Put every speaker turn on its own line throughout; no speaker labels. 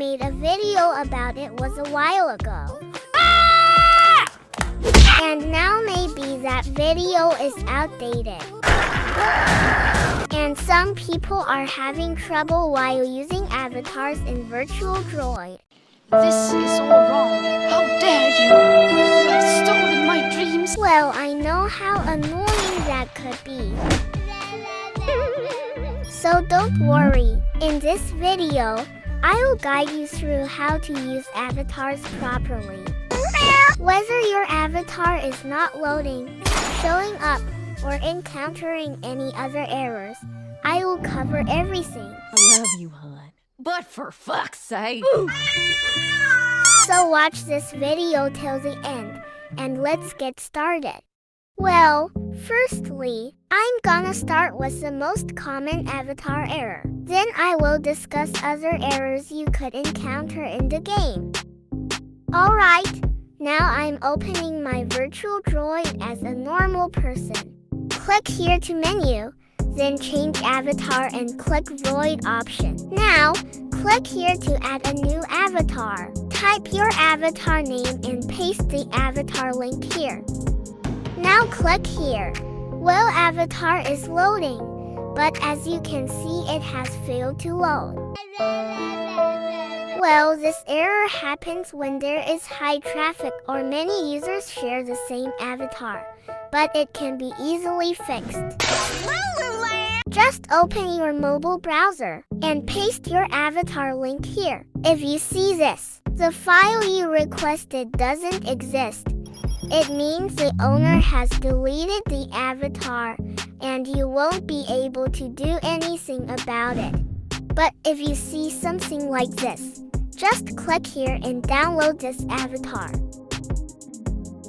made a video about it was a while ago. And now maybe that video is outdated. And some people are having trouble while using avatars in Virtual Droid.
This is all wrong. How dare you! You have stolen my dreams!
Well, I know how annoying that could be. So don't worry. In this video, I will guide you through how to use avatars properly. Whether your avatar is not loading, showing up, or encountering any other errors, I will cover everything.
I love you, hon. But for fuck's sake!
So watch this video till the end, and let's get started. Well, firstly, I'm gonna start with the most common avatar error. Then I will discuss other errors you could encounter in the game. Alright, now I'm opening my Virtual Droid as a normal person. Click here to menu, then change avatar and click Droid option. Now, click here to add a new avatar. Type your avatar name and paste the avatar link here. Now click here. Well, avatar is loading, but as you can see, it has failed to load. Well, this error happens when there is high traffic or many users share the same avatar, but it can be easily fixed. Just open your mobile browser and paste your avatar link here. If you see this, the file you requested doesn't exist. It means the owner has deleted the avatar and you won't be able to do anything about it. But if you see something like this, just click here and download this avatar.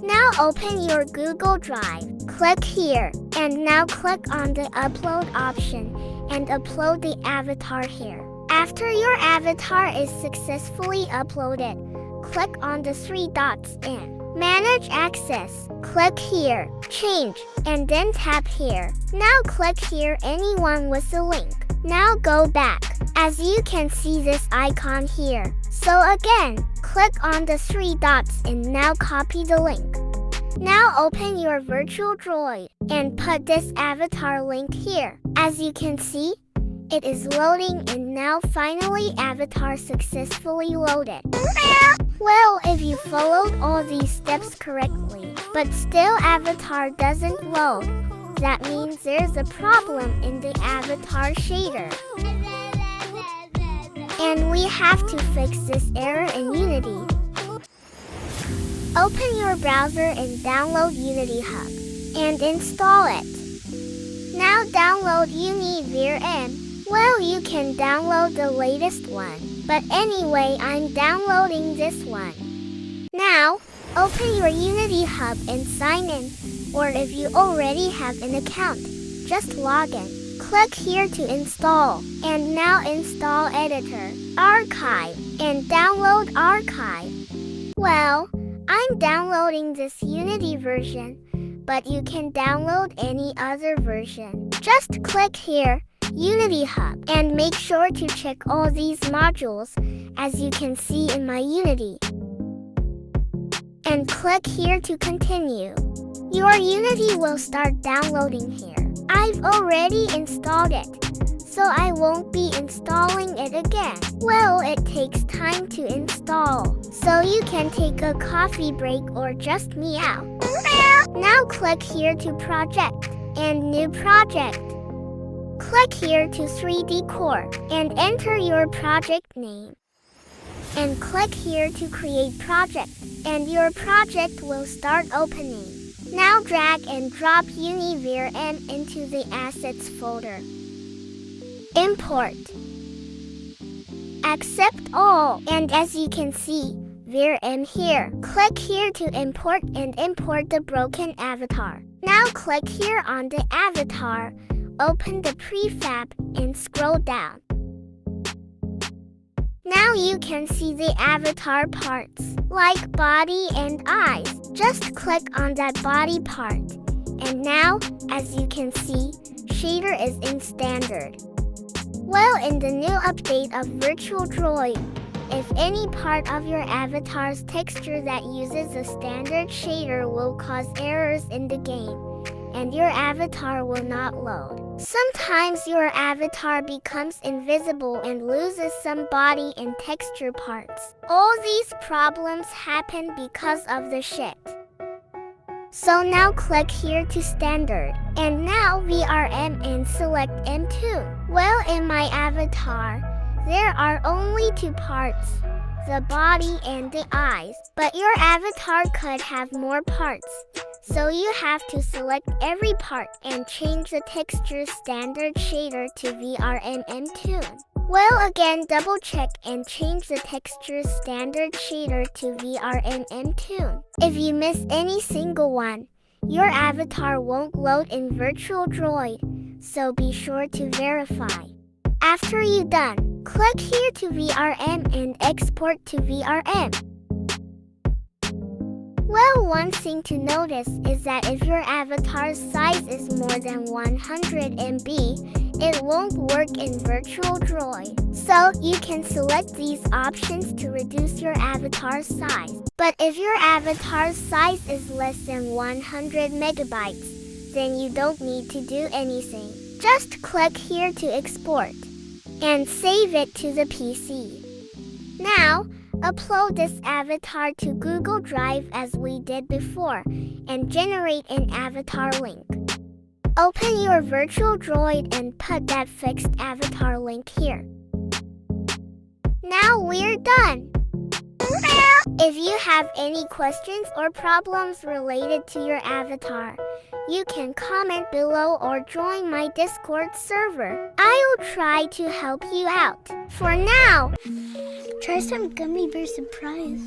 Now open your Google Drive. Click here, and now click on the upload option and upload the avatar here. After your avatar is successfully uploaded, click on the three dots and Manage Access. Click here, Change, and then tap here. Now click here anyone with the link. Now go back. As you can see this icon here. So again, click on the three dots and now copy the link. Now open your Virtual Droid and put this avatar link here. As you can see, it is loading and now finally avatar successfully loaded. Well, if you followed all these steps correctly, but still avatar doesn't load, that means there's a problem in the avatar shader. And we have to fix this error in Unity. Open your browser and download Unity Hub and install it. Now download UniVRM. Well, you can download the latest one, but anyway, I'm downloading this one. Now, open your Unity Hub and sign in, or if you already have an account, just log in. Click here to install, and now install Editor, Archive, and download Archive. Well, I'm downloading this Unity version, but you can download any other version. Just click here, Unity Hub, and make sure to check all these modules, as you can see in my Unity. And click here to continue. Your Unity will start downloading here. I've already installed it, so I won't be installing it again. Well, it takes time to install, so you can take a coffee break or just meow. Now click here to Project and New Project. Click here to 3D Core and enter your project name. And click here to Create Project, and your project will start opening. Now drag and drop UniVRM into the Assets folder. Import. Accept all, and as you can see, VRM here. Click here to import and import the broken avatar. Now click here on the avatar, open the prefab and scroll down. Now you can see the avatar parts, like body and eyes. Just click on that body part. And now, as you can see, shader is in standard. Well, in the new update of Virtual Droid, If any part of your avatar's texture that uses a standard shader will cause errors in the game, and your avatar will not load. Sometimes your avatar becomes invisible and loses some body and texture parts. All these problems happen because of the shift. So now click here to standard, and now VRM and select M2. Well, in my avatar, there are only two parts, the body and the eyes, but your avatar could have more parts. So you have to select every part and change the texture standard shader to VRM Well, again, double check and change the texture standard shader to VRM If you miss any single one, your avatar won't load in Virtual Droid, so be sure to verify. After you're done, click here to VRM and export to VRM. Well, one thing to notice is that if your avatar's size is more than 100 MB, it won't work in Virtual Droid. So you can select these options to reduce your avatar's size. But if your avatar's size is less than 100 megabytes, then you don't need to do anything. Just click here to export and save it to the PC. Now, upload this avatar to Google Drive as we did before and generate an avatar link. Open your Virtual Droid and put that fixed avatar link here. Now we're done! If you have any questions or problems related to your avatar, you can comment below or join my Discord server. I'll try to help you out. For now, try some gummy bear surprise.